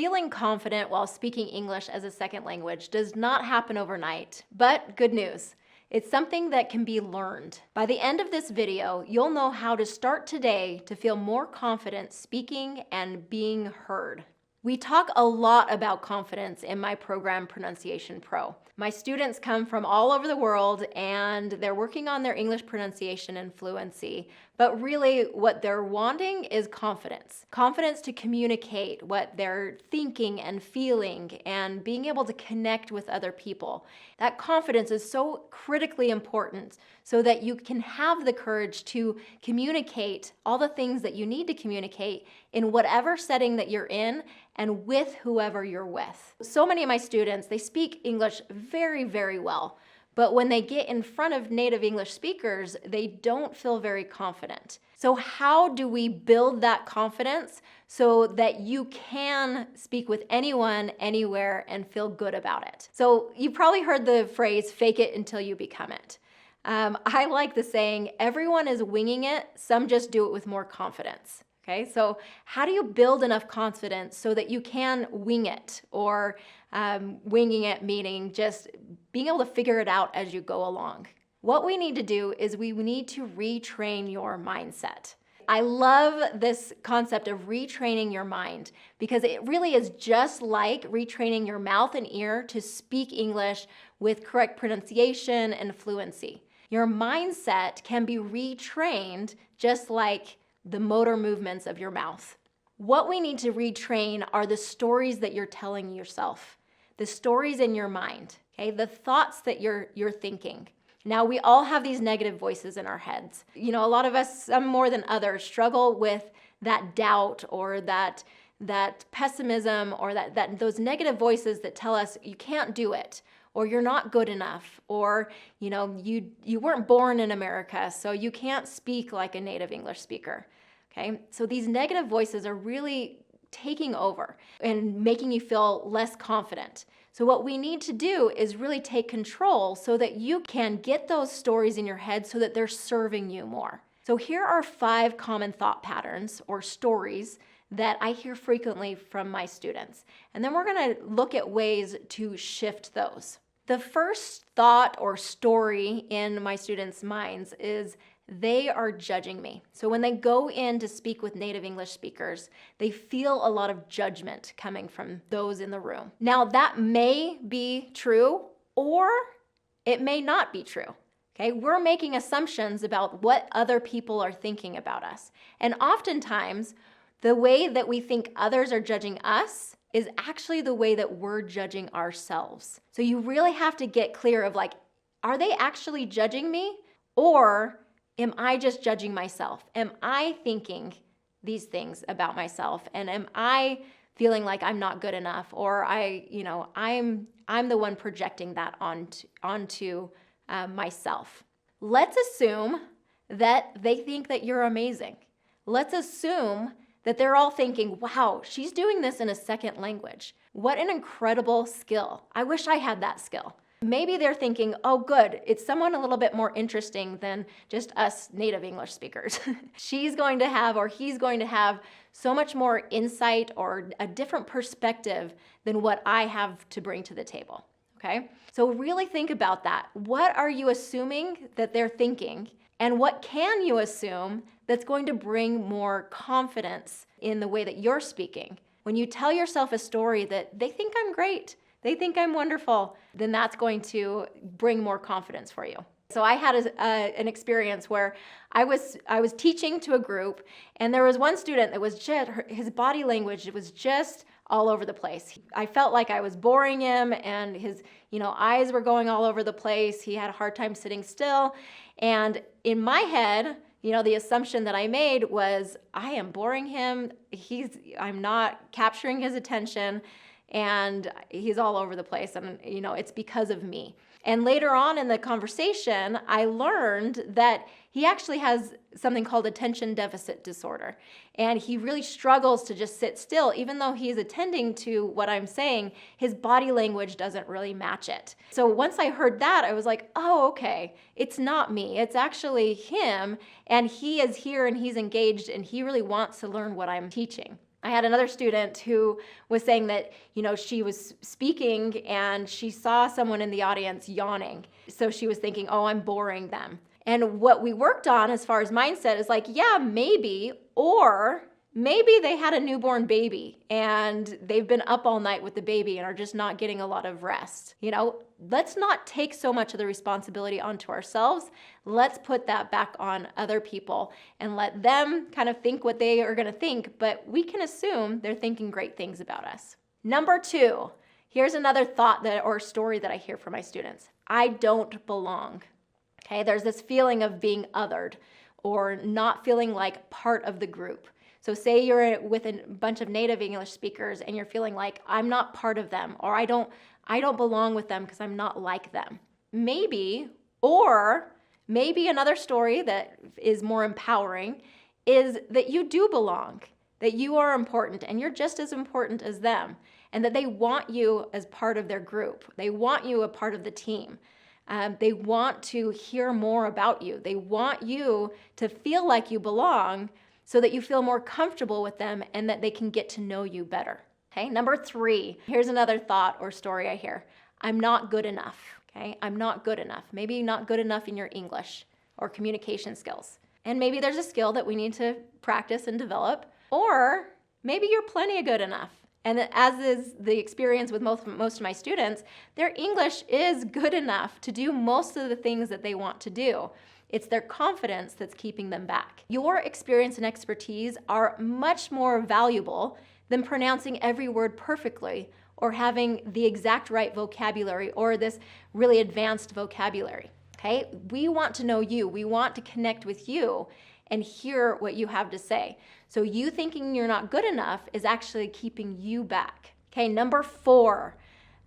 Feeling confident while speaking English as a second language does not happen overnight, but good news. It's something that can be learned. By the end of this video, you'll know how to start today to feel more confident speaking and being heard. We talk a lot about confidence in my program, Pronunciation Pro. My students come from all over the world and they're working on their English pronunciation and fluency, but really what they're wanting is confidence. Confidence to communicate what they're thinking and feeling and being able to connect with other people. That confidence is so critically important so that you can have the courage to communicate all the things that you need to communicate in whatever setting that you're in and with whoever you're with. So many of my students, they speak English very, very well, but when they get in front of native English speakers, they don't feel very confident. So how do we build that confidence so that you can speak with anyone, anywhere, and feel good about it? So you probably heard the phrase, fake it until you become it. I like the saying, everyone is winging it, some just do it with more confidence. Okay, so how do you build enough confidence so that you can wing it, or winging it meaning just being able to figure it out as you go along? What we need to do is we need to retrain your mindset. I love this concept of retraining your mind because it really is just like retraining your mouth and ear to speak English with correct pronunciation and fluency. Your mindset can be retrained just like the motor movements of your mouth. What we need to retrain are the stories that you're telling yourself, the stories in your mind, okay? The thoughts that you're thinking. Now, we all have these negative voices in our heads. You know, a lot of us, some more than others, struggle with that doubt or that pessimism or those negative voices that tell us you can't do it, or you're not good enough, or you know, you weren't born in America, so you can't speak like a native English speaker. Okay, so these negative voices are really taking over and making you feel less confident. So what we need to do is really take control so that you can get those stories in your head so that they're serving you more. So here are 5 common thought patterns or stories that I hear frequently from my students. And then we're going to look at ways to shift those. The first thought or story in my students' minds is they are judging me. So when they go in to speak with native English speakers, they feel a lot of judgment coming from those in the room. Now that may be true or it may not be true. Okay, we're making assumptions about what other people are thinking about us. And oftentimes, the way that we think others are judging us is actually the way that we're judging ourselves. So you really have to get clear of like, are they actually judging me? Or am I just judging myself? Am I thinking these things about myself? And am I feeling like I'm not good enough? Or I'm the one projecting that onto myself. Let's assume that they think that you're amazing. Let's assume that they're all thinking, wow, she's doing this in a second language. What an incredible skill. I wish I had that skill. Maybe they're thinking, oh good, it's someone a little bit more interesting than just us native English speakers. She's going to have, or he's going to have so much more insight or a different perspective than what I have to bring to the table, okay? So really think about that. What are you assuming that they're thinking? And what can you assume that's going to bring more confidence in the way that you're speaking? When you tell yourself a story that they think I'm great, they think I'm wonderful, then that's going to bring more confidence for you. So I had an experience where I was teaching to a group, and there was one student that was just, his body language was just all over the place. I felt like I was boring him, and his eyes were going all over the place. He had a hard time sitting still. And in my head, the assumption that I made was, I am boring him. I'm not capturing his attention, and he's all over the place, and it's because of me. And later on in the conversation, I learned that he actually has something called attention deficit disorder. And he really struggles to just sit still. Even though he's attending to what I'm saying, his body language doesn't really match it. So once I heard that, I was like, oh, okay, it's not me. It's actually him. And he is here and he's engaged and he really wants to learn what I'm teaching. I had another student who was saying that, she was speaking and she saw someone in the audience yawning. So she was thinking, oh, I'm boring them. And what we worked on as far as mindset is like, yeah, maybe, or maybe they had a newborn baby and they've been up all night with the baby and are just not getting a lot of rest. Let's not take so much of the responsibility onto ourselves. Let's put that back on other people and let them kind of think what they are going to think, but we can assume they're thinking great things about us. Number 2, here's another thought or story that I hear from my students. I don't belong. Okay, there's this feeling of being othered or not feeling like part of the group. So say you're with a bunch of native English speakers and you're feeling like I'm not part of them, or I don't belong with them because I'm not like them. Maybe another story that is more empowering is that you do belong, that you are important and you're just as important as them, and that they want you as part of their group. They want you a part of the team. They want to hear more about you. They want you to feel like you belong so that you feel more comfortable with them and that they can get to know you better. Okay, number 3, here's another thought or story I hear. I'm not good enough. Okay, I'm not good enough. Maybe not good enough in your English or communication skills. And maybe there's a skill that we need to practice and develop, or maybe you're plenty good enough. And as is the experience with most of my students, their English is good enough to do most of the things that they want to do. It's their confidence that's keeping them back. Your experience and expertise are much more valuable than pronouncing every word perfectly or having the exact right vocabulary or this really advanced vocabulary. Okay? We want to know you. We want to connect with you and hear what you have to say. So you thinking you're not good enough is actually keeping you back. Okay, number 4,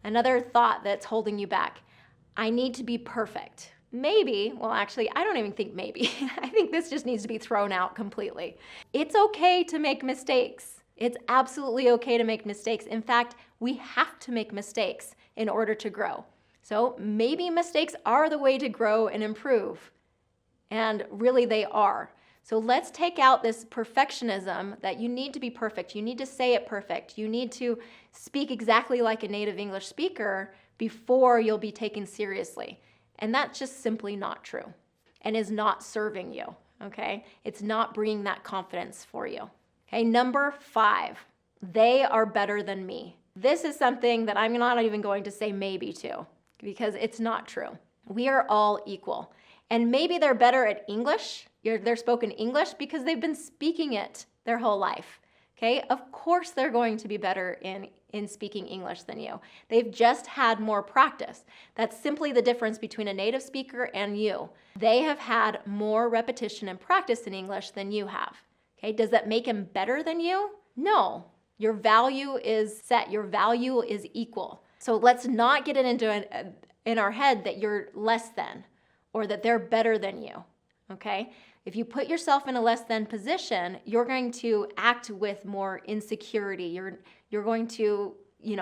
another thought that's holding you back. I need to be perfect. Maybe, well, actually, I don't even think maybe. I think this just needs to be thrown out completely. It's okay to make mistakes. It's absolutely okay to make mistakes. In fact, we have to make mistakes in order to grow. So maybe mistakes are the way to grow and improve. And really they are. So let's take out this perfectionism that you need to be perfect. You need to say it perfect. You need to speak exactly like a native English speaker before you'll be taken seriously. And that's just simply not true and is not serving you, okay? It's not bringing that confidence for you. Okay, number 5, they are better than me. This is something that I'm not even going to say maybe to because it's not true. We are all equal. And maybe they're better at English, they're spoken English because they've been speaking it their whole life. Okay, of course they're going to be better in speaking English than you. They've just had more practice. That's simply the difference between a native speaker and you. They have had more repetition and practice in English than you have. Okay, does that make them better than you? No. Your value is set. Your value is equal. So let's not get it in our head that you're less than or that they're better than you. Okay? If you put yourself in a less than position, you're going to act with more insecurity. You're going to,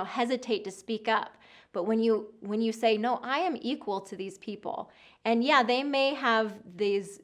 hesitate to speak up. But when you say, no, I am equal to these people, and yeah, they may have these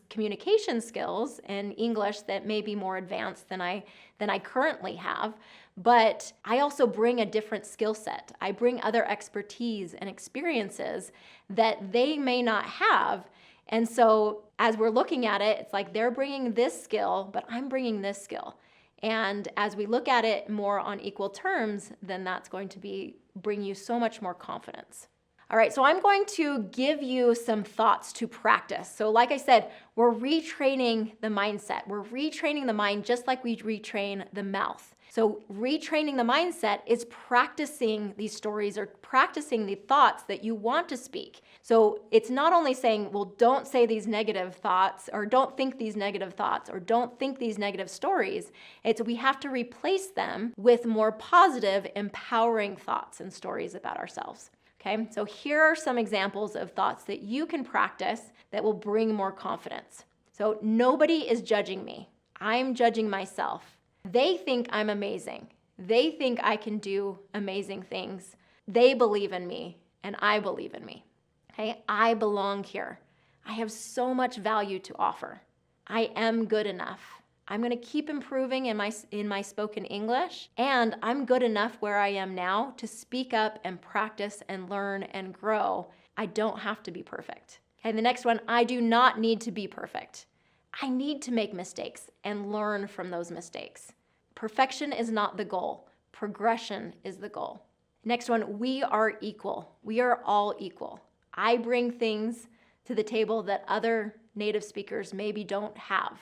communication skills in English that may be more advanced than I currently have, but I also bring a different skill set. I bring other expertise and experiences that they may not have. And so as we're looking at it, it's like they're bringing this skill, but I'm bringing this skill. And as we look at it more on equal terms, then that's going to bring you so much more confidence. All right, so I'm going to give you some thoughts to practice. So like I said, we're retraining the mindset. We're retraining the mind just like we retrain the mouth. So retraining the mindset is practicing these stories or practicing the thoughts that you want to speak. So it's not only saying, well, don't say these negative thoughts or don't think these negative thoughts or don't think these negative stories. It's we have to replace them with more positive, empowering thoughts and stories about ourselves. Okay, so here are some examples of thoughts that you can practice that will bring more confidence. So nobody is judging me. I'm judging myself. They think I'm amazing. They think I can do amazing things. They believe in me and I believe in me. Okay, I belong here. I have so much value to offer. I am good enough. I'm gonna keep improving in my spoken English, and I'm good enough where I am now to speak up and practice and learn and grow. I don't have to be perfect. Okay, the next one, I do not need to be perfect. I need to make mistakes and learn from those mistakes. Perfection is not the goal. Progression is the goal. Next one, we are equal. We are all equal. I bring things to the table that other native speakers maybe don't have.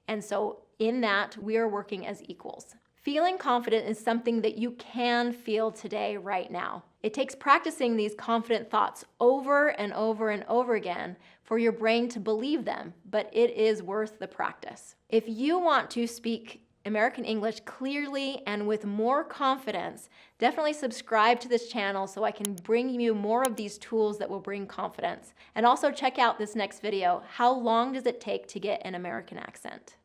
And so in that, we are working as equals. Feeling confident is something that you can feel today, right now. It takes practicing these confident thoughts over and over and over again for your brain to believe them, but it is worth the practice. If you want to speak American English clearly and with more confidence, definitely subscribe to this channel so I can bring you more of these tools that will bring confidence. And also check out this next video, how long does it take to get an American accent?